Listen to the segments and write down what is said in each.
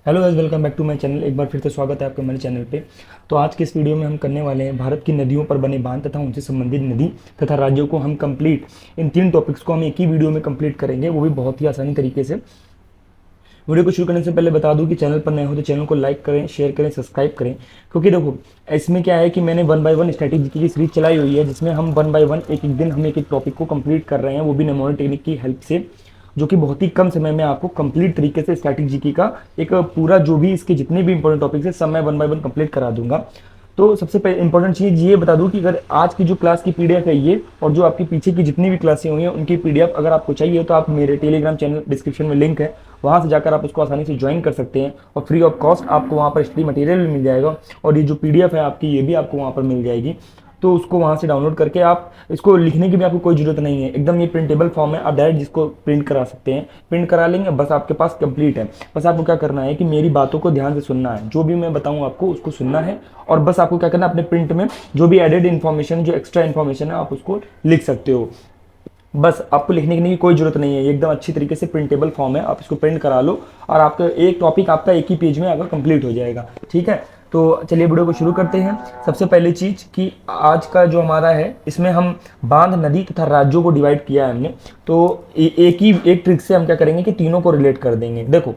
Hello guys, welcome back to my channel. एक बार फिर से स्वागत है आपका हमारे चैनल पे। तो आज के इस वीडियो में हम करने वाले हैं भारत की नदियों पर बने बांध तथा उनसे संबंधित नदी तथा राज्यों को हम कंप्लीट, इन तीन टॉपिक्स को हम एक ही वीडियो में कंप्लीट करेंगे, वो भी बहुत ही आसानी तरीके से। वीडियो को शुरू करने से पहले बता दूं कि चैनल पर नए हो तो चैनल को लाइक करें, शेयर करें, सब्सक्राइब करें। क्योंकि देखो, इसमें क्या है कि मैंने वन बाय वन स्टैटिक की सीरीज चलाई हुई है, जिसमें हम वन बाय वन एक एक दिन हम एक एक टॉपिक को कंप्लीट कर रहे हैं, वो भी नेमोनिक टेक्निक की हेल्प से, जो कि बहुत ही कम समय में आपको कंप्लीट तरीके से स्टैटिक जीके का एक पूरा, जो भी इसके जितने भी इंपॉर्टेंट टॉपिक्स है सब मैं वन बाय वन कंप्लीट करा दूंगा। तो सबसे पहले इंपॉर्टेंट चीज़ ये बता दूं कि अगर आज की जो क्लास की पीडीएफ है ये, और जो आपकी पीछे की जितनी भी क्लासें हुई हैं उनकी पीडीएफ अगर आपको चाहिए तो आप मेरे टेलीग्राम चैनल डिस्क्रिप्शन में लिंक है, वहाँ से जाकर आप उसको आसानी से ज्वाइन कर सकते हैं और फ्री ऑफ कॉस्ट आपको वहाँ पर स्टडी मटेरियल भी मिल जाएगा। और ये जो पीडीएफ है आपकी, ये भी आपको वहाँ पर मिल जाएगी। तो उसको वहाँ से डाउनलोड करके आप, इसको लिखने की भी आपको कोई ज़रूरत नहीं है, एकदम ये प्रिंटेबल फॉर्म है, आप डायरेक्ट जिसको प्रिंट करा सकते हैं, प्रिंट करा लेंगे, बस आपके पास कंप्लीट है। बस आपको क्या करना है कि मेरी बातों को ध्यान से सुनना है, जो भी मैं बताऊँ आपको उसको सुनना है, और बस आपको क्या करना है, अपने प्रिंट में जो भी एडेड इन्फॉर्मेशन, जो एक्स्ट्रा इन्फॉर्मेशन है, आप उसको लिख सकते हो। बस आपको लिखने की कोई ज़रूरत नहीं है, ये एकदम अच्छी तरीके से प्रिंटेबल फॉर्म है, आप इसको प्रिंट करा लो और आपका एक टॉपिक आपका एक ही पेज में अगर कंप्लीट हो जाएगा। ठीक है, तो चलिए वीडियो को शुरू करते हैं। सबसे पहली चीज़ कि आज का जो हमारा है, इसमें हम बांध, नदी तथा राज्यों को डिवाइड किया है हमने। तो एक ट्रिक से हम क्या करेंगे कि तीनों को रिलेट कर देंगे। देखो,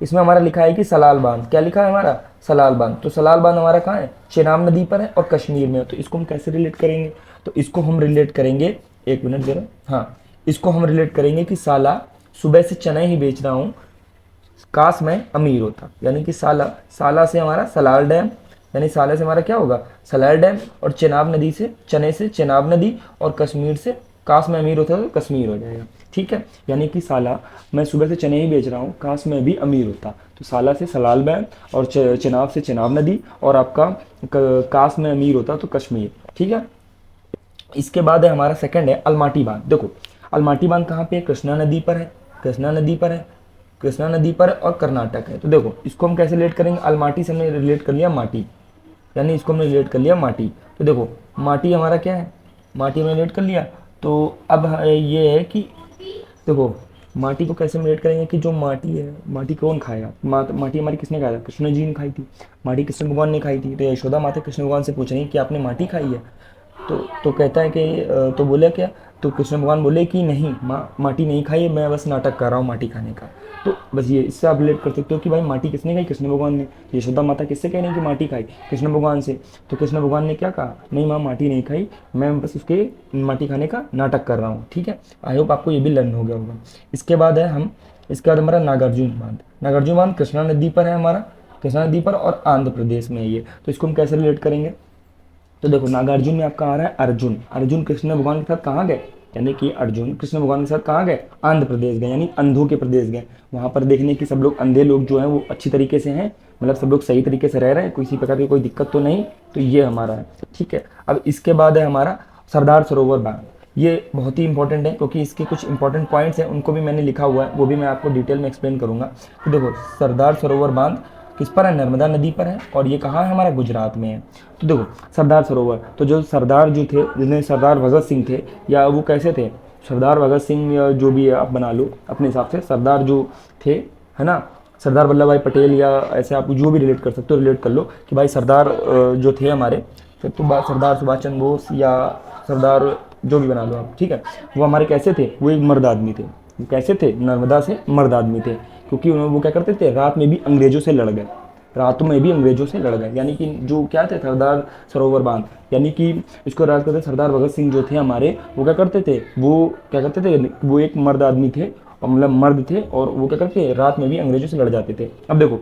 इसमें हमारा लिखा है कि सलाल बांध, क्या लिखा है हमारा, सलाल बांध। तो सलाल बांध हमारा कहाँ है, चेनाब नदी पर है और कश्मीर में है। तो इसको हम कैसे रिलेट करेंगे, तो इसको हम रिलेट करेंगे, एक मिनट जरा, हाँ, इसको हम रिलेट करेंगे कि साला सुबह से चने ही बेच रहा हूँ, काश मैं अमीर होता। यानी कि साला, साला से हमारा सलाल डैम, यानी साला से हमारा क्या होगा, सलाल डैम, और चेनाब नदी से, चने से चेनाब नदी, और कश्मीर से काश मैं अमीर होता तो कश्मीर हो जाएगा। ठीक है, यानी कि साला, मैं सुबह से चने ही बेच रहा हूँ, काश मैं भी अमीर होता। तो साला से सलाल डैम, और चेनाब से चेनाब नदी, और आपका काश मैं अमीर होता तो कश्मीर। ठीक है, इसके बाद है हमारा सेकंड है अलमाटी बांध। देखो, अलमाटी बांध कहाँ पे है, कृष्णा नदी पर है, कृष्णा नदी पर है, कृष्णा नदी पर और कर्नाटक है। तो देखो, इसको हम कैसे रिलेट करेंगे, अलमाटी से हमने रिलेट कर लिया माटी, यानी इसको हमने रिलेट कर लिया माटी। तो देखो, माटी हमारा क्या है, माटी में रिलेट कर लिया। तो अब ये है कि देखो, माटी को कैसे रिलेट करेंगे कि जो माटी है, माटी कौन खाएगा, माटी हमारी किसने खाया था, कृष्ण जी ने खाई थी, माटी कृष्ण भगवान ने खाई थी। तो यशोदा माता कृष्ण भगवान से पूछ रही कि आपने माटी खाई है। तो कहता है कि तो बोले क्या, तो कृष्ण भगवान बोले कि नहीं, माटी नहीं खाई है, मैं बस नाटक कर रहा हूँ माटी खाने का। तो बस ये, इससे आप रिलेट कर सकते हो कि भाई माटी किसने खाई, कृष्ण भगवान ने। यशोदा माता किससे कह रही कि माटी खाई, कृष्ण भगवान से। तो कृष्ण भगवान ने क्या कहा, नहीं माँ माटी नहीं खाई, मैं बस उसके माटी खाने का नाटक कर रहा हूँ। ठीक है, आई होप आपको ये भी लर्न हो गया होगा। इसके बाद है हम, इसके बाद हमारा नागार्जुन बांध। नागार्जुन बांध कृष्णा नदी पर है हमारा, कृष्णा नदी पर, और आंध्र प्रदेश में है ये। तो इसको हम कैसे रिलेट करेंगे, तो देखो, नागार्जुन में आपका आ रहा है अर्जुन, अर्जुन कृष्ण भगवान के साथ कहाँ गए, यानी कि अर्जुन कृष्ण भगवान के साथ कहाँ गए, आंध्र प्रदेश गए, यानी अंधों के प्रदेश गए। वहाँ पर देखने की सब लोग, अंधे लोग जो हैं वो अच्छी तरीके से हैं, मतलब सब लोग सही तरीके से रह रहे हैं, किसी प्रकार की कोई दिक्कत तो नहीं। तो ये हमारा है। ठीक है, अब इसके बाद है हमारा सरदार सरोवर बांध। ये बहुत ही इंपॉर्टेंट है, क्योंकि इसके कुछ इंपॉर्टेंट पॉइंट्स हैं, उनको भी मैंने लिखा हुआ है, वो भी मैं आपको डिटेल में एक्सप्लेन करूँगा। तो देखो, सरदार सरोवर बांध किस पर है, नर्मदा नदी पर है, और ये कहाँ है, हमारा गुजरात में है। तो देखो, सरदार सरोवर, तो जो सरदार जो थे, जिन्हें सरदार भगत सिंह थे, या वो कैसे थे, सरदार भगत सिंह, या जो भी है आप बना लो अपने हिसाब से, सरदार जो थे, है ना, सरदार वल्लभ भाई पटेल, या ऐसे आप जो भी रिलेट कर सकते हो, रिलेट कर लो कि भाई सरदार जो थे हमारे, फिर तो सरदार सुभाष चंद्र बोस, या सरदार जो भी बना लो आप। ठीक है, वो हमारे कैसे थे, वो एक मर्द आदमी थे। वो कैसे थे, नर्मदा से मर्द आदमी थे, क्योंकि उन्होंने, वो क्या करते थे, रात में भी अंग्रेजों से लड़ गए, रात में भी अंग्रेजों से लड़ गए। यानी कि जो क्या थे, सरदार सरोवर बांध, यानी कि इसको राज करते सरदार भगत सिंह जो थे हमारे, वो क्या करते थे, वो क्या करते थे, वो एक मर्द आदमी थे, और मतलब मर्द थे, और वो क्या करते थे, रात में भी अंग्रेजों से लड़ जाते थे। अब देखो,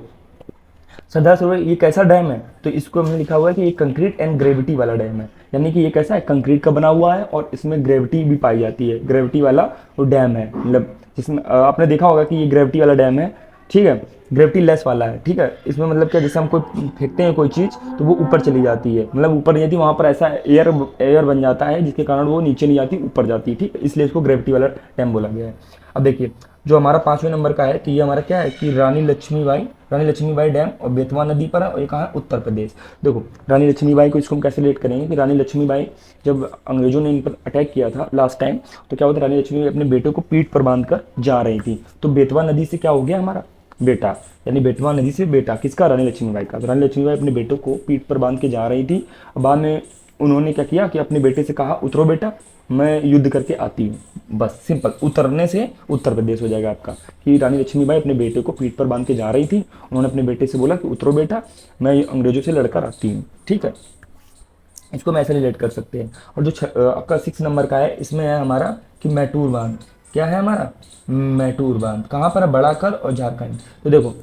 सरदार सरोवर ये कैसा डैम है, तो इसको हमने लिखा हुआ है कि ये कंक्रीट एंड ग्रेविटी वाला डैम है। यानी कि ये कैसा है, कंक्रीट का बना हुआ है, और इसमें ग्रेविटी भी पाई जाती है, ग्रेविटी वाला वो डैम है, मतलब जिसमें आपने देखा होगा कि ये ग्रेविटी वाला डैम है। ठीक है, ग्रेविटी लेस वाला है। ठीक है, इसमें मतलब क्या, जैसे हम कोई फेंकते हैं कोई चीज़, तो वो ऊपर चली जाती है, मतलब ऊपर नहीं जाती, वहाँ पर ऐसा एयर एयर बन जाता है, जिसके कारण वो नीचे नहीं जाती, ऊपर जाती है। ठीक है, इसलिए इसको ग्रेविटी वाला डैम बोला गया है। अब देखिए, जो हमारा 5वें नंबर का है, तो ये हमारा क्या है कि रानी लक्ष्मीबाई डैम और बेतवा नदी पर है, और ये कहाँ है, उत्तर प्रदेश। देखो, रानी लक्ष्मीबाई को इसको हम कैसे रिलेट करेंगे कि रानी लक्ष्मीबाई, जब अंग्रेजों ने इन पर अटैक किया था लास्ट टाइम, तो क्या होता है, रानी लक्ष्मीबाई अपने बेटे को पीठ पर बांध कर जा रही थी। तो बेतवा नदी से क्या हो गया हमारा, बेटा, यानी बेटवा नदी से बेटा किसका, रानी लक्ष्मीबाई का। तो रानी लक्ष्मीबाई अपने बेटों को पीठ पर बांध के जा रही थी। बाद में उन्होंने क्या किया कि अपने बेटे से कहा उतरो बेटा, मैं युद्ध करके आती हूँ। बस सिंपल, उतरने से उत्तर प्रदेश हो जाएगा आपका। कि रानी लक्ष्मीबाई अपने बेटे को पीठ पर बांध के जा रही थी, उन्होंने अपने बेटे से बोला कि उतरो बेटा, मैं अंग्रेजों से लड़कर आती हूँ। ठीक है, इसको हम ऐसे रिलेट कर सकते हैं। और जो आपका 6 नंबर का है, इसमें है हमारा कि मैटूर बांध। क्या है हमारा, मैटूर बांध कहाँ पर है, बड़ाकर और झारखंड। तो देखो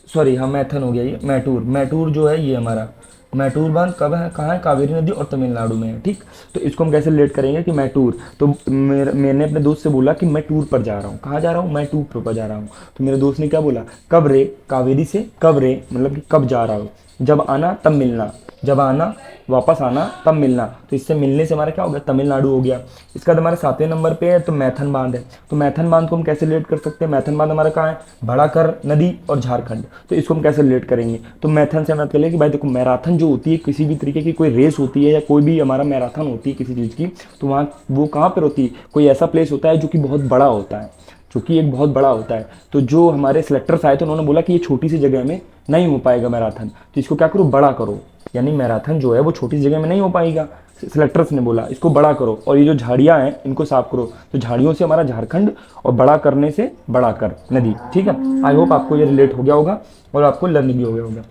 सॉरी, हाँ मैथन हो गया ये, मैटूर। मैटूर जो है ये हमारा मैटूर बांध कब है, कहाँ है, कावेरी नदी और तमिलनाडु में है। ठीक, तो इसको हम कैसे रिलेट करेंगे कि मैटूर। तो मैंने अपने दोस्त से बोला कि मैं टूर पर जा रहा हूँ। कहाँ जा रहा हूँ, मैं टूर पर जा रहा हूँ। तो मेरे दोस्त ने क्या बोला, कब रे, कावेरी से कब रे, मतलब कि कब जा रहा हो, जब आना तब मिलना, जब आना वापस आना तब मिलना। तो इससे मिलने से हमारा क्या हो गया, तमिलनाडु हो गया। इसका बाद हमारे 7वें नंबर पे है तो मैथन बांध है। तो मैथन बांध को हम कैसे रिलेट कर सकते हैं, मैथन बांध हमारा कहाँ है, बड़ाकर नदी और झारखंड। तो इसको हम कैसे रिलेट करेंगे, तो मैथन से हम बात करें कि भाई देखो, मैराथन जो होती है, किसी भी तरीके की कोई रेस होती है या कोई भी हमारा मैराथन होती है किसी चीज़ की, तो वहाँ वो कहाँ पर होती है, कोई ऐसा प्लेस होता है जो कि बहुत बड़ा होता है, जो कि एक बहुत बड़ा होता है। तो जो हमारे सिलेक्टर्स आए थे उन्होंने बोला कि ये छोटी सी जगह में नहीं हो पाएगा मैराथन, तो इसको क्या करो, बड़ा करो। यानी मैराथन जो है वो छोटी सी जगह में नहीं हो पाएगा, सिलेक्टर्स ने बोला इसको बड़ा करो, और ये जो झाड़ियाँ हैं इनको साफ करो। तो झाड़ियों से हमारा झारखंड और बड़ा करने से बड़ा कर नदी। ठीक है, आई होप आपको ये रिलेट हो गया होगा और आपको लर्न भी हो गया होगा।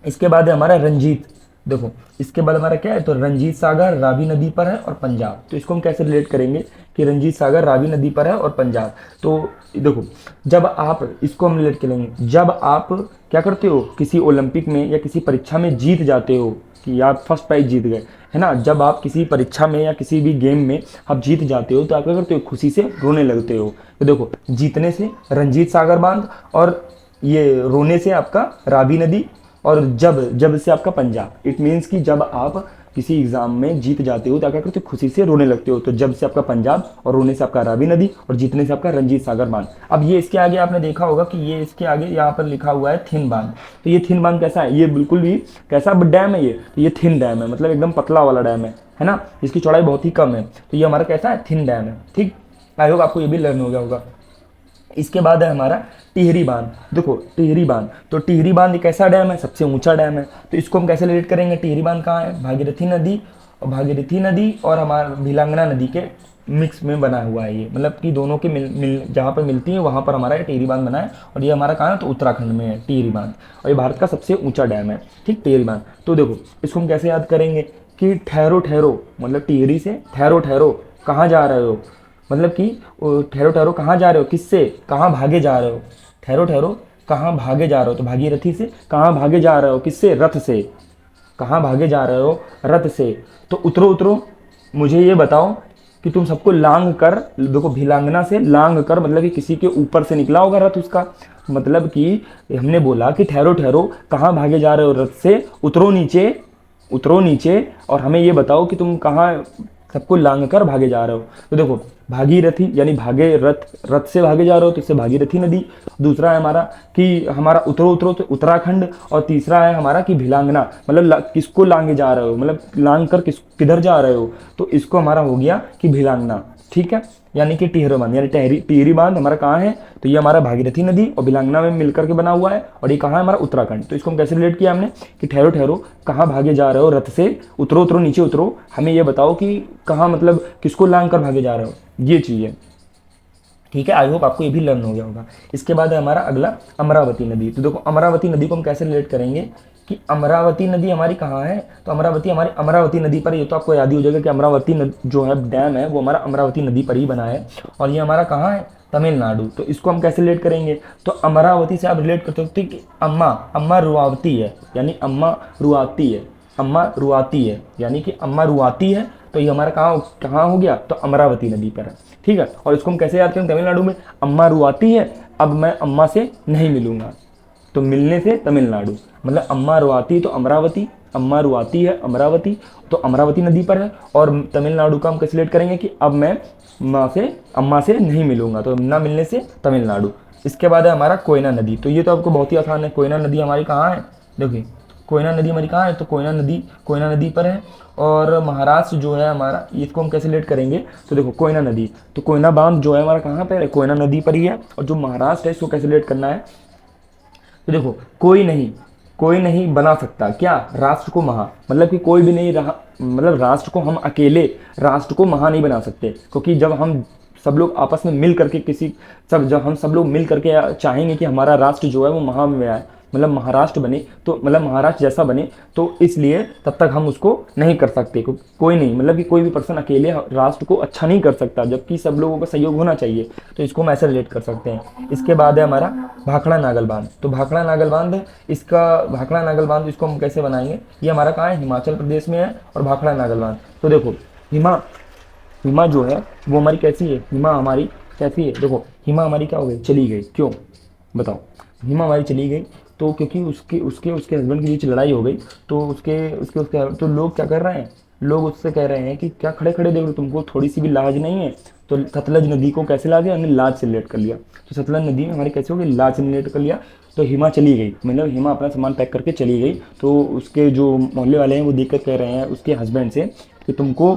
इसके बाद है हमारा रंजीत। देखो इसके बाद हमारा क्या है, तो रंजीत सागर रावी नदी पर है और पंजाब। तो इसको हम कैसे रिलेट करेंगे कि रंजीत सागर रावी नदी पर है और पंजाब। तो देखो, जब आप इसको हम रिलेट करेंगे, जब आप क्या करते हो, किसी ओलंपिक में या किसी परीक्षा में जीत जाते हो, कि आप फर्स्ट प्राइज जीत गए, है ना। जब आप किसी परीक्षा में या किसी भी गेम में आप जीत जाते हो तो आप क्या करते हो, खुशी से रोने लगते हो। तो देखो, जीतने से रंजीत सागर बांध, और ये रोने से आपका रावी नदी, और जब से आपका पंजाब। इट मीन्स कि जब आप किसी एग्जाम में जीत जाते हो तो क्या करते हो, खुशी से रोने लगते हो। तो जब से आपका पंजाब, और रोने से आपका रावी नदी, और जीतने से आपका रंजीत सागर बांध। अब ये इसके आगे आपने देखा होगा कि ये इसके आगे यहाँ पर लिखा हुआ है थिन बांध। तो ये थिन बांध कैसा है, ये बिल्कुल भी कैसा डैम है ये, तो ये थिन डैम है, मतलब एकदम पतला वाला डैम है ना, इसकी चौड़ाई बहुत ही कम है। तो ये हमारा कैसा है, थिन डैम है। ठीक, आई होप आपको ये भी लर्न हो गया होगा। इसके बाद है हमारा टिहरी बांध। देखो टिहरी बांध, तो टिहरी बांध एक ऐसा डैम है, सबसे ऊंचा डैम है। तो इसको हम कैसे रिलेट करेंगे, टिहरी बांध कहाँ है, भागीरथी नदी और हमारा भिलांगना नदी के मिक्स में बना हुआ है ये, मतलब कि दोनों के मिल जहाँ पर मिलती है वहाँ पर हमारा ये टिहरी बांध बना है। और ये हमारा कहाँ है, तो उत्तराखंड में है टिहरी बांध, और ये भारत का सबसे ऊंचा डैम है। ठीक, टिहरी बांध। तो देखो इसको हम कैसे याद करेंगे कि ठहरो ठहरो, मतलब टिहरी से ठहरो ठहरो, कहाँ जा रहे हो, मतलब कि ठहरो ठहरो कहाँ जा रहे हो, किससे, कहाँ भागे जा रहे हो, ठहरो ठहरो कहाँ भागे जा रहे हो, तो भागीरथी से कहाँ भागे जा रहे हो, किससे, रथ से, कहाँ भागे जा रहे हो, रथ से। तो उतरो उतरो, मुझे ये बताओ कि तुम सबको लांग कर, देखो भिलांगना से लांग कर, मतलब कि किसी के ऊपर से निकला होगा रथ उसका, मतलब कि हमने बोला कि ठहरो ठहरो कहाँ भागे जा रहे हो, रथ से, उतरो नीचे और हमें ये बताओ कि तुम कहाँ सबको लांग कर भागे जा रहे हो। तो देखो भागीरथी यानी भागे, रथ से भागे जा रहे हो तो इससे भागीरथी नदी। दूसरा है हमारा कि हमारा उतरो उतरो तो उत्तराखंड, और तीसरा है हमारा कि भिलांगना, मतलब किसको लांगे जा रहे हो, मतलब लांग कर किधर जा रहे हो, तो इसको हमारा हो गया कि भिलांगना। ठीक है, यानी कि टिहरी बांध, यानी टिहरी बांध हमारा कहाँ है, तो ये हमारा भागीरथी नदी और भिलांगना में मिलकर के बना हुआ है, और ये कहाँ है, हमारा उत्तराखंड। तो इसको हम कैसे रिलेट किया हमने कि ठहरो ठहरो कहाँ भागे जा रहे हो, रथ से, उतरो उतरो नीचे उतरो, हमें ये बताओ कि कहाँ, मतलब किसको लांग कर भागे जा रहे हो, ये चीज़ है। ठीक है, आई होप आपको ये भी लर्न हो गया होगा। इसके बाद है हमारा अगला अमरावती नदी। तो देखो अमरावती नदी को हम कैसे रिलेट करेंगे कि अमरावती नदी हमारी कहाँ है, तो अमरावती हमारी अमरावती नदी पर, ये तो आपको याद ही हो जाएगा कि अमरावती जो है डैम है वो हमारा अमरावती नदी पर ही बना है, और ये हमारा कहाँ है, तमिलनाडु। तो इसको हम कैसे रिलेट करेंगे, तो अमरावती से आप रिलेट कर सकते हो कि अम्मा रुआवती है, यानी अम्मा रुआती है, यानी कि अम्मा रुआती है। तो ये हमारा कहाँ हो गया, तो अमरावती नदी पर है। ठीक है, और इसको हम कैसे याद करें, तमिलनाडु में अम्मा रुआती है, अब मैं अम्मा से नहीं मिलूंगा, तो मिलने से तमिलनाडु, मतलब अम्मा रुआती तो अमरावती, अम्मा रुआती है अमरावती, तो अमरावती नदी पर है। और तमिलनाडु का हम कैसे रिलेट करेंगे कि अब मैं अम्मा से नहीं मिलूंगा, तो ना मिलने से तमिलनाडु। इसके बाद है हमारा कोयना नदी। तो ये तो आपको बहुत ही आसान है, कोयना नदी हमारी कहाँ है, देखिए कोयना नदी हमारी कहाँ है, तो कोयना नदी पर है। और महाराष्ट्र जो है हमारा, इसको हम कैसे रिलेट करेंगे, तो देखो कोयना नदी, तो कोयना बांध जो है हमारा कहाँ पर है, कोयना नदी पर ही है। और जो महाराष्ट्र है इसको कैसे रिलेट करना है, तो देखो कोई नहीं बना सकता क्या, राष्ट्र को महा, मतलब कि कोई भी नहीं रहा, मतलब राष्ट्र को हम अकेले राष्ट्र को महा नहीं बना सकते, क्योंकि जब हम सब लोग आपस में मिल करके जब हम सब लोग मिल करके चाहेंगे कि हमारा राष्ट्र जो है वो महा में आए, मतलब महाराष्ट्र बने, तो मतलब महाराष्ट्र जैसा बने, तो इसलिए तब तक हम उसको नहीं कर सकते। कोई नहीं, मतलब कि कोई भी पर्सन अकेले राष्ट्र को अच्छा नहीं कर सकता, जबकि सब लोगों का सहयोग होना चाहिए। तो इसको हम ऐसे रिलेट कर सकते हैं। इसके बाद है हमारा भाखड़ा नागल बांध। तो भाखड़ा नागल बांध है, भाखड़ा नागल बांध इसको हम कैसे बनाएंगे, ये हमारा कहाँ है, हिमाचल प्रदेश में है। और भाखड़ा नागल बांध, तो देखो हिमा जो है वो हमारी कैसी है, हिमा हमारी कैसी है, देखो हिमा हमारी क्या हो गई, चली गई। क्यों बताओ, हिमा हमारी चली गई तो क्योंकि उसके उसके उसके हस्बैंड के बीच लड़ाई हो गई। तो तो लोग क्या कर रहे हैं, लोग उससे कह रहे हैं कि क्या खड़े खड़े देख लो, तुमको थोड़ी सी भी लाज नहीं है। तो सतलज नदी को कैसे ला दिया, हमने लाज से रिलेट कर लिया। तो सतलज नदी में हमारी कैसे हो गई, लाज से रिलेट कर लिया। तो हिमा चली गई, मतलब हिमा अपना सामान पैक करके चली गई। तो उसके जो मोहल्ले वाले हैं वो देख कर कह रहे हैं उसके हस्बैंड से कि तुमको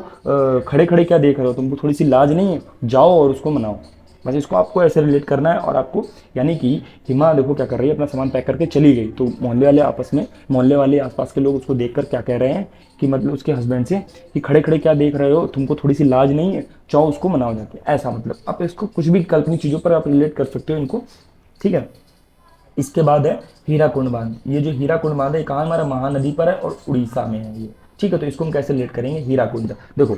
खड़े खड़े क्या देख रहे हो, तुमको थोड़ी सी लाज नहीं है, जाओ और उसको मनाओ। बस इसको आपको ऐसे रिलेट करना है। और आपको यानी कि हिमा देखो क्या कर रही है, अपना सामान पैक करके चली गई। तो मोहल्ले वाले आसपास के लोग उसको देखकर क्या कह रहे हैं कि मतलब उसके हस्बैंड से कि खड़े खड़े क्या देख रहे हो, तुमको थोड़ी सी लाज नहीं है, जाओ उसको मनाओ जाके। ऐसा मतलब आप इसको कुछ भी काल्पनिक चीज़ों पर आप रिलेट कर सकते हो इनको, ठीक है। इसके बाद है हीराकुंड बांध। ये जो हीराकुंड बांध है कहाँ, हमारा महानदी पर है और उड़ीसा में है ये, ठीक है। तो इसको हम कैसे रिलेट करेंगे, हीराकुंड। देखो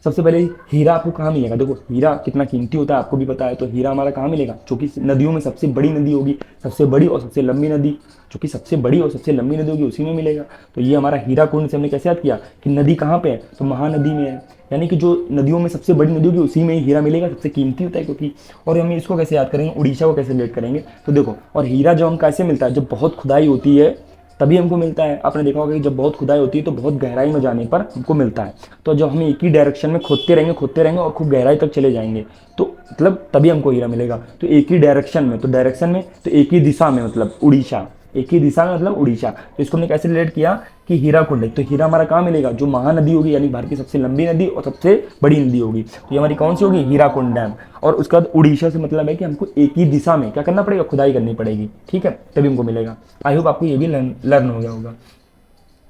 सबसे पहले हीरा आपको कहाँ मिलेगा, देखो हीरा कितना कीमती होता है आपको भी पता है। तो हीरा हमारा कहाँ मिलेगा, जो कि नदियों में सबसे बड़ी नदी होगी, सबसे बड़ी और सबसे लंबी नदी, जो कि सबसे बड़ी और सबसे लंबी नदी होगी उसी में मिलेगा। तो ये हमारा हीराकुंड से हमने कैसे याद किया कि नदी कहाँ पे है, तो महानदी में है। यानी कि जो नदियों में सबसे बड़ी नदी होगी उसी में ही हीरा मिलेगा, सबसे कीमती होता है क्योंकि। और हम इसको कैसे याद करेंगे, उड़ीसा को कैसे रिलेट करेंगे, तो देखो और हीरा जब हम कैसे मिलता है, जब बहुत खुदाई होती है तभी हमको मिलता है। आपने देखा होगा कि जब बहुत खुदाई होती है तो बहुत गहराई में जाने पर हमको मिलता है। तो जब हम एक ही डायरेक्शन में खोदते रहेंगे और खूब गहराई तक चले जाएंगे तो मतलब तभी हमको हीरा मिलेगा। तो एक ही डायरेक्शन में, तो एक ही दिशा में मतलब उड़ीसा, एक ही दिशा में मतलब उड़ीसा। तो इसको हमने कैसे रिलेट किया कि हीराकुंड है। तो हीरा हमारा कहाँ मिलेगा, जो महानदी होगी यानी भारत की सबसे लंबी नदी और सबसे बड़ी नदी होगी, तो ये हमारी कौन सी होगी, हीराकुंड डैम। और उसके बाद उड़ीसा से मतलब है कि हमको एक ही दिशा में क्या करना पड़ेगा, खुदाई करनी पड़ेगी, ठीक है, तभी हमको मिलेगा। आई होप आपको ये भी लर्न हो गया होगा।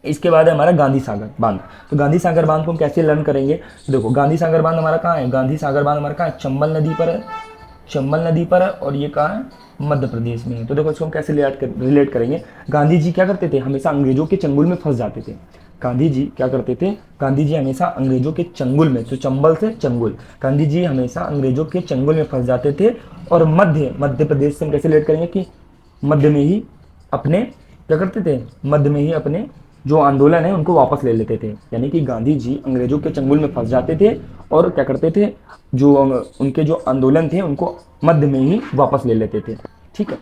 इसके बाद है हमारा गांधी सागर बांध। तो गांधी सागर बांध को हम कैसे लर्न करेंगे, तो देखो गांधी सागर बांध हमारा कहाँ है, गांधी सागर बांध हमारा कहाँ है, चंबल नदी पर है, चंबल नदी पर है। और ये कहाँ है, मध्य प्रदेश में है। तो देखो इसको हम कैसे रिलेट करेंगे, गांधी जी क्या करते थे, हमेशा अंग्रेजों के चंगुल में फंस जाते थे। गांधी जी क्या करते थे, गांधी जी हमेशा अंग्रेजों के चंगुल में, तो चंबल से चंगुल, गांधी जी हमेशा अंग्रेजों के चंगुल में फंस जाते थे। और मध्य प्रदेश से हम कैसे रिलेट करेंगे कि मध्य में ही अपने क्या करते थे, मध्य में ही अपने जो आंदोलन है उनको वापस ले लेते थे। यानी कि गांधी जी अंग्रेजों के चंगुल में फंस जाते थे और क्या करते थे, जो उनके जो आंदोलन थे उनको मध्य में ही वापस ले लेते थे, ठीक है।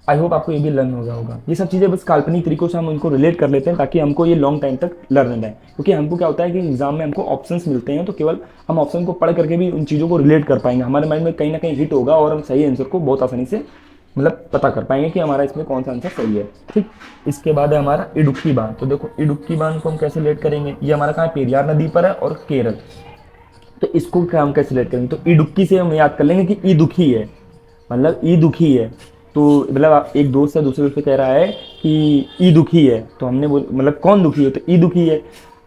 आई होप आपको ये भी लर्न हो गया होगा। ये सब चीज़ें बस काल्पनिक तरीकों से हम इनको रिलेट कर लेते हैं ताकि हमको ये लॉन्ग टाइम तक लर्न रहे, क्योंकि हमको क्या होता है कि एग्जाम में हमको ऑप्शंस मिलते हैं तो केवल हम ऑप्शन को पढ़ करके भी उन चीज़ों को रिलेट कर पाएंगे, हमारे माइंड में कहीं ना कहीं हिट होगा और हम सही आंसर को बहुत आसानी से मतलब पता कर पाएंगे कि हमारा इसमें कौन सा आंसर सही है, ठीक। इसके बाद है हमारा इडुक्की बांध। तो देखो इडुक्की बांध को हम कैसे रिलेट करेंगे, ये हमारा कहाँ है, पेरियार नदी पर है और केरल। तो इसको क्या हम कैसे रिलेट करेंगे, तो इडुक्की से हम याद कर लेंगे कि ई दुखी है, मतलब ई दुखी है। तो मतलब एक दोस्त है दूसरे दोस्त से कह रहा है कि ई दुखी है, तो हमने मतलब कौन दुखी है, तो ई दुखी है।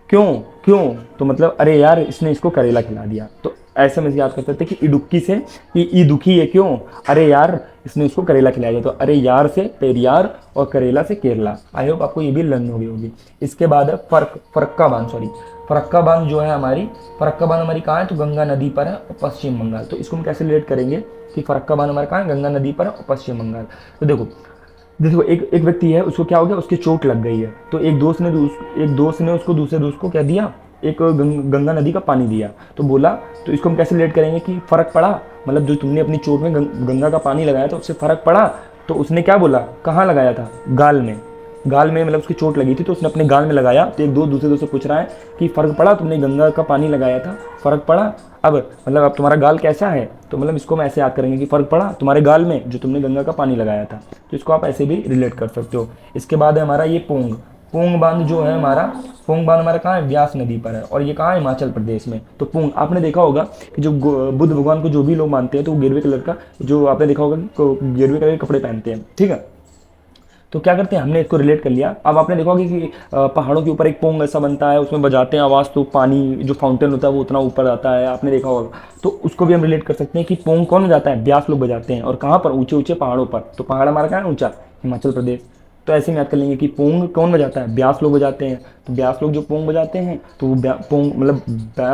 क्यों क्यों, तो मतलब अरे यार इसने इसको करेला खिला दिया। तो ऐसे में याद कर सकते कि इडुक्की से कि ई दुखी है क्यों, अरे यार इसने उसको करेला खिलाया दिया। तो अरे यार से पेरियार और करेला से केरला। आई होप आपको ये भी लर्न हो गई होगी। इसके बाद है फरक्का बांध, फरक्का बांध जो है हमारी, फरक्का बांध हमारी कहाँ है, तो गंगा नदी पर है और पश्चिम बंगाल। तो इसको हम कैसे रिलेट करेंगे कि फरक्का बांध हमारा कहाँ है, गंगा नदी पर है और पश्चिम बंगाल। तो देखो एक व्यक्ति है, उसको क्या हो गया, उसकी चोट लग गई है। तो एक दोस्त ने उसको दूसरे दोस्त को क्या दिया, एक गंगा नदी का पानी दिया। तो बोला, तो इसको हम कैसे रिलेट करेंगे कि फ़र्क पड़ा, मतलब जो तुमने अपनी चोट में गंगा का पानी लगाया था उससे फ़र्क पड़ा। तो उसने क्या बोला, कहाँ लगाया था, गाल में मतलब उसकी चोट लगी थी तो उसने अपने गाल में लगाया। तो एक दोस्त दूसरे दोस्त से पूछ रहा है कि फ़र्क पड़ा, तुमने गंगा का पानी लगाया था, फ़र्क पड़ा। अब मतलब अब तुम्हारा गाल कैसा है, तो मतलब इसको हम ऐसे याद करेंगे कि फ़र्क पड़ा तुम्हारे गाल में जो तुमने गंगा का पानी लगाया था। तो इसको आप ऐसे भी रिलेट कर सकते हो। इसके बाद है हमारा ये पोंग। पोंग बांध जो है हमारा, पोंग बांध हमारा कहाँ है, ब्यास नदी पर है, और ये कहाँ है, हिमाचल प्रदेश में। तो पोंग, आपने देखा होगा कि जो बुद्ध भगवान को जो भी लोग मानते हैं तो वो गेरुए कलर का, जो आपने देखा होगा कि गेरुए कलर के कपड़े पहनते हैं, ठीक है। तो क्या करते हैं, हमने इसको रिलेट कर लिया। अब आपने देखा होगा कि पहाड़ों के ऊपर एक पोंग ऐसा बनता है, उसमें बजाते हैं आवाज़, तो पानी जो फाउंटेन होता है वो उतना ऊपर आता है, आपने देखा होगा। तो उसको भी हम रिलेट कर सकते हैं कि पोंग कौन बजाता है, ब्यास लोग बजाते हैं, और कहाँ पर, ऊंचे ऊंचे पहाड़ों पर। तो पहाड़ हमारा कहाँ है, ऊंचा, हिमाचल प्रदेश। तो ऐसे में याद कर लेंगे कि पोंग कौन बजाता है, ब्यास लोग बजाते हैं। तो ब्यास लोग जो पोंग बजाते हैं, तो वो पोंग मतलब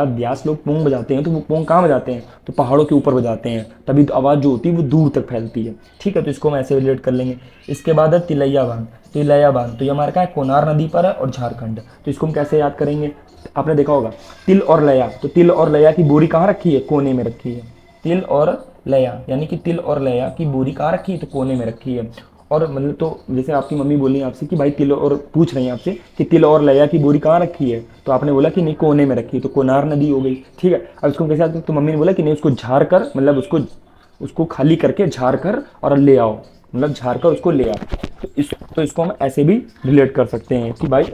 ब्यास लोग पोंग बजाते हैं, तो वो पोंग कहाँ बजाते हैं, तो पहाड़ों के ऊपर बजाते हैं, तभी तो आवाज़ जो होती है वो दूर तक फैलती है, ठीक है। तो इसको हम ऐसे रिलेट कर लेंगे। इसके बाद है तिलैया बांध। तिलैया बांध तो ये हमारा क्या है, कोनार नदी पर है और झारखंड। तो इसको हम कैसे याद करेंगे, आपने देखा होगा तिल और लया, तो तिल और लया की बोरी कहाँ रखी है, कोने में रखी है। तिल और लया यानी कि तिल और लया की बोरी कहाँ रखी है, तो कोने में रखी है। और मतलब तो जैसे आपकी मम्मी बोली आपसे कि भाई तिल, और पूछ रही हैं आपसे कि तिल और लया की बोरी कहाँ रखी है, तो आपने बोला कि नहीं कोने में रखी है, तो कोनार नदी हो गई, ठीक है। अब इसको कैसे याद करें, तो मम्मी ने बोला कि नहीं उसको झाड़ कर, मतलब उसको उसको खाली करके झाड़ कर और ले आओ, मतलब झाड़ कर उसको ले आओ। तो इसको हम ऐसे भी रिलेट कर सकते हैं कि भाई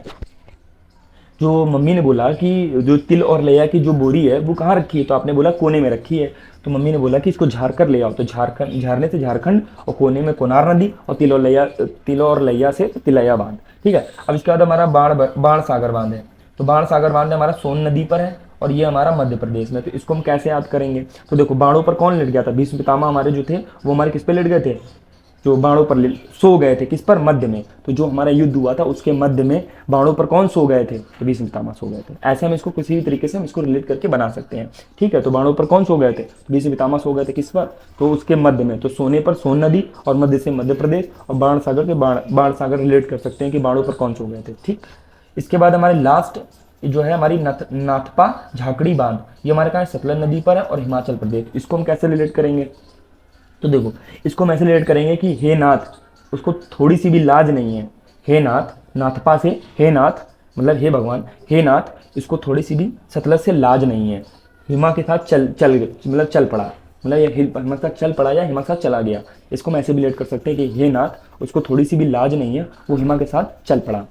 जो मम्मी ने बोला कि जो तिल और लया की जो बोरी है वो कहाँ रखी है, तो आपने बोला कोने में रखी है। तो मम्मी ने बोला कि इसको झाड़ कर ले आओ, तो झारखंड, झाड़ने से झारखंड, और कोने में कोनार नदी, और तिल और लैया से तिलैया बांध, ठीक है। अब इसके बाद हमारा बाण सागर बांध है। तो बाण सागर बांध हमारा सोन नदी पर है, और ये हमारा मध्य प्रदेश में। तो इसको हम कैसे याद करेंगे, तो देखो बाणों पर कौन लेट गया था, भीष्म पितामह हमारे जो थे वो हमारे किस पे लेट गए थे, जो बाणों पर सो गए थे, किस पर, मध्य में। तो जो हमारा युद्ध हुआ था उसके मध्य में बाणों पर कौन सो गए थे, तो भीष्म पितामह सो गए थे। ऐसे हम इसको किसी भी तरीके से हम इसको रिलेट करके बना सकते हैं, ठीक है। तो बाणों पर कौन सो गए थे, तो भीष्म पितामह सो गए थे किस पर, तो उसके मध्य में। तो सोने पर सोन नदी, और मध्य से मध्य प्रदेश, और बाण सागर के बाण सागर रिलेट कर सकते हैं कि बाणों पर कौन सो गए थे, ठीक। इसके बाद हमारे लास्ट जो है हमारी नाथपा झाकड़ी बांध, ये हमारे कहाँ सतलज नदी पर है और हिमाचल प्रदेश। इसको हम कैसे रिलेट करेंगे, तो देखो इसको हम ऐसे रिलेट करेंगे कि हे नाथ, उसको थोड़ी सी भी लाज नहीं है, हे नाथ, नाथपा से हे नाथ मतलब हे भगवान, हे नाथ इसको थोड़ी सी भी सतलज से लाज नहीं है। हिमा के साथ मतलब चल पड़ा, मतलब ये हिमा के साथ चल पड़ा या हिमा के साथ चला गया। इसको हम ऐसे भी रिलेट कर सकते हैं कि हे नाथ, उसको थोड़ी सी भी लाज नहीं है, वो हिमा के साथ चल पड़ा।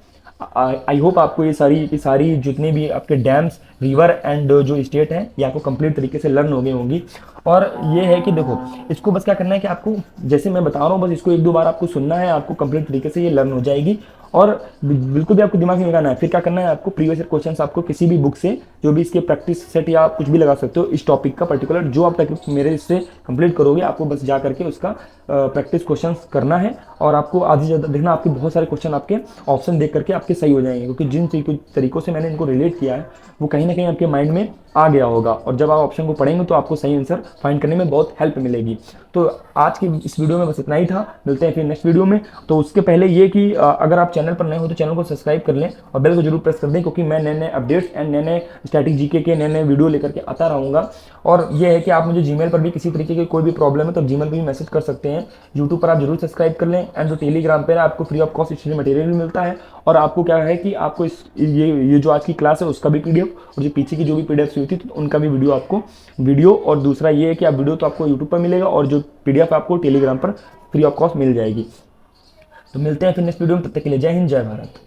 आई होप आपको ये सारी जितने भी आपके डैम्स, रिवर एंड जो स्टेट हैं ये आपको कंप्लीट तरीके से लर्न हो गई होंगी। और ये है कि देखो इसको बस क्या करना है कि आपको जैसे मैं बता रहा हूँ बस इसको एक दो बार आपको सुनना है, आपको कंप्लीट तरीके से ये लर्न हो जाएगी। और बिल्कुल भी आपको दिमाग में लगाना है। फिर क्या करना है आपको, प्रीवियस ईयर क्वेश्चंस आपको किसी भी बुक से जो भी इसके प्रैक्टिस सेट या आप कुछ भी लगा सकते हो इस टॉपिक का पर्टिकुलर, जो आप मेरे इससे कंप्लीट करोगे आपको बस जा करके उसका प्रैक्टिस क्वेश्चंस करना है। और आपको आधी ज़्यादा देखना, आपके बहुत सारे क्वेश्चन आपके ऑप्शन देख करके आपके सही हो जाएंगे, क्योंकि जिन तरीकों से मैंने इनको रिलेट किया है वो कहीं ना कहीं आपके माइंड में आ गया होगा, और जब आप ऑप्शन को पढ़ेंगे तो आपको सही आंसर फाइंड करने में बहुत हेल्प मिलेगी। तो आज की इस वीडियो में बस इतना ही था, मिलते हैं फिर नेक्स्ट वीडियो में। तो उसके पहले ये कि अगर आप चैनल पर नए हो तो चैनल को सब्सक्राइब कर लें और बेल को जरूर प्रेस कर दें, क्योंकि मैं नए नए अपडेट्स एंड नए नए स्टैटिक जीके के नए नए वीडियो लेकर के आता रहूँगा। और ये है कि आप मुझे जीमेल पर भी किसी तरीके की कोई भी प्रॉब्लम है तो जीमेल पर भी मैसेज कर सकते हैं। यूट्यूब पर आप जरूर सब्सक्राइब कर लें, एंड जो टेलीग्राम पर आपको free of cost study material भी मिलता है। और आपको क्या है कि आपको ये जो आज की क्लास है उसका भी पीडीएफ, और जो पीछे की जो भी पीडीएफ हुई थी तो उनका भी वीडियो और दूसरा ये है कि आप वीडियो तो आपको यूट्यूब पर मिलेगा और जो पीडीएफ आपको टेलीग्राम पर फ्री ऑफ कॉस्ट मिल जाएगी। तो मिलते हैं फिर नेक्स्ट वीडियो में, तब तक के लिए जय हिंद जय भारत।